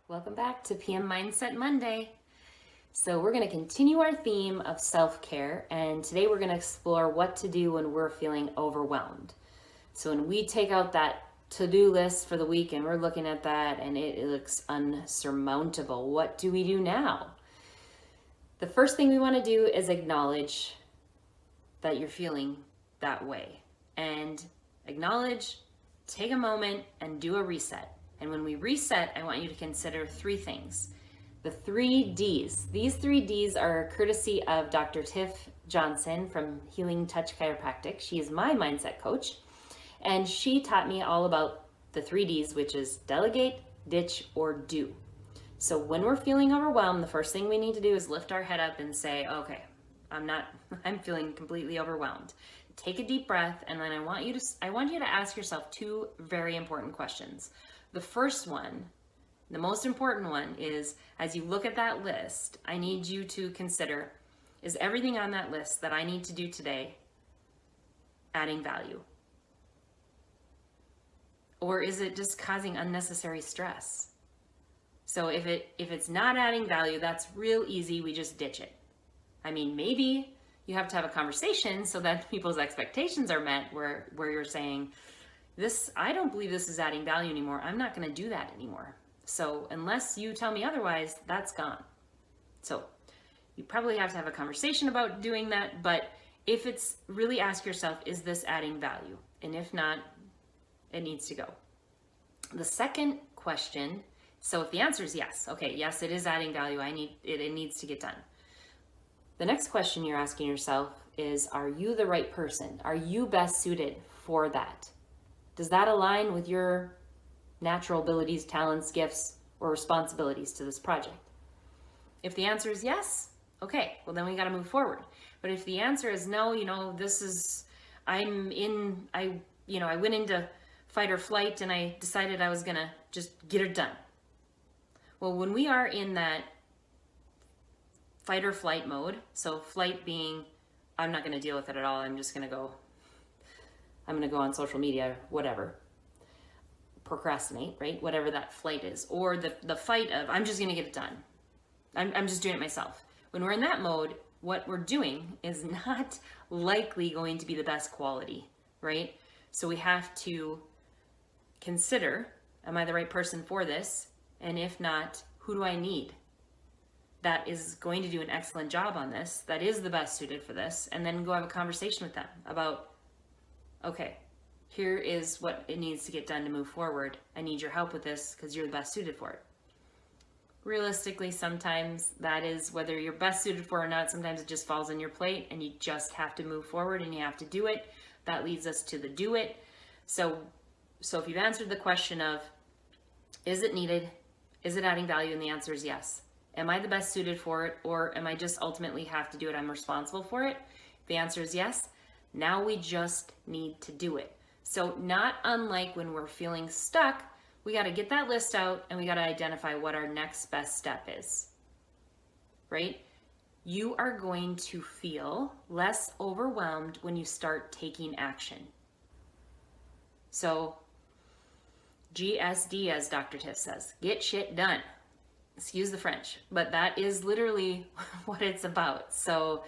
Welcome back to PM Mindset Monday. So, we're going to continue our theme of self care, and today we're going to explore what to do when we're feeling overwhelmed. So, when we take out that to do list for the week and we're looking at that and it looks unsurmountable, what do we do now? The first thing we want to do is acknowledge that you're feeling that way, and acknowledge, take a moment, and do a reset. And when we reset, I want you to consider three things. The 3Ds. These 3Ds are courtesy of Dr. Tiff Johnson from Healing Touch Chiropractic. She is my mindset coach, and she taught me all about the 3Ds, which is delegate, ditch, or do. So when we're feeling overwhelmed, the first thing we need to do is lift our head up and say, okay, I'm feeling completely overwhelmed. Take a deep breath, and then I want you to ask yourself two very important questions. The first one, the most important one, is as you look at that list, I need you to consider, is everything on that list that I need to do today adding value? Or is it just causing unnecessary stress? So if it's not adding value, that's real easy, we just ditch it. I mean, maybe you have to have a conversation so that people's expectations are met where you're saying, I don't believe this is adding value anymore. I'm not going to do that anymore. So unless you tell me otherwise, that's gone. So you probably have to have a conversation about doing that. But if it's really, ask yourself, is this adding value? And if not, it needs to go. The second question, so if the answer is yes, okay, yes, it is adding value. It needs to get done. The next question you're asking yourself is, are you the right person? Are you best suited for that? Does that align with your natural abilities, talents, gifts, or responsibilities to this project? If the answer is yes, okay, well then we got to move forward. But if the answer is no, I went into fight or flight and I decided I was going to just get it done. Well, when we are in that fight or flight mode, so flight being, I'm not going to deal with it at all, I'm going to go on social media, whatever, procrastinate, right? Whatever that flight is. Or the fight of, I'm just going to get it done. I'm just doing it myself. When we're in that mode, what we're doing is not likely going to be the best quality, right? So we have to consider, am I the right person for this? And if not, who do I need that is going to do an excellent job on this, that is the best suited for this? And then go have a conversation with them about, okay, here is what it needs to get done to move forward. I need your help with this because you're the best suited for it. Realistically, sometimes that is, whether you're best suited for it or not, sometimes it just falls on your plate and you just have to move forward and you have to do it. That leads us to the do it. So if you've answered the question of, is it needed? Is it adding value? And the answer is yes. Am I the best suited for it, or am I just ultimately have to do it? I'm responsible for it. If the answer is yes, now we just need to do it. So not unlike when we're feeling stuck, we got to get that list out and we got to identify what our next best step is, right? You are going to feel less overwhelmed when you start taking action. So GSD, as Dr. Tiff says, get shit done. Excuse the French, but that is literally what it's about. So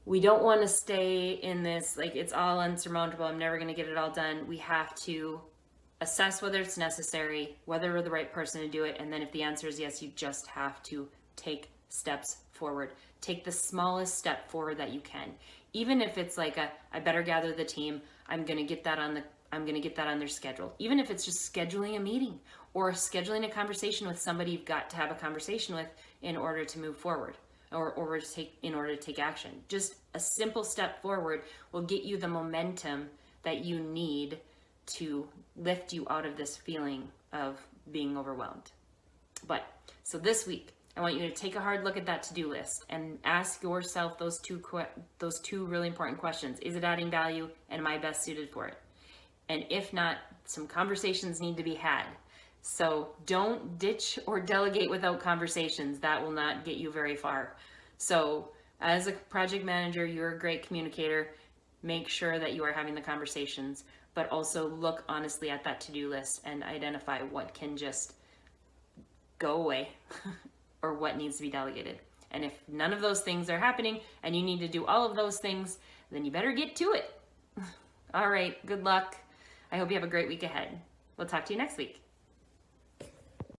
we don't want to stay in this, like, it's all unsurmountable, I'm never going to get it all done. We have to assess whether it's necessary, whether we're the right person to do it, and then if the answer is yes, you just have to take steps forward. Take the smallest step forward that you can. Even if it's like I better gather the team, I'm going to get that on their schedule. Even if it's just scheduling a meeting or scheduling a conversation with somebody you've got to have a conversation with in order to move forward or in order to take action. Just a simple step forward will get you the momentum that you need to lift you out of this feeling of being overwhelmed. So this week, I want you to take a hard look at that to-do list and ask yourself those two really important questions. Is it adding value, and am I best suited for it? And if not, some conversations need to be had. So don't ditch or delegate without conversations. That will not get you very far. So as a project manager, you're a great communicator. Make sure that you are having the conversations, but also look honestly at that to-do list and identify what can just go away or what needs to be delegated. And if none of those things are happening and you need to do all of those things, then you better get to it. All right, good luck. I hope you have a great week ahead. We'll talk to you next week.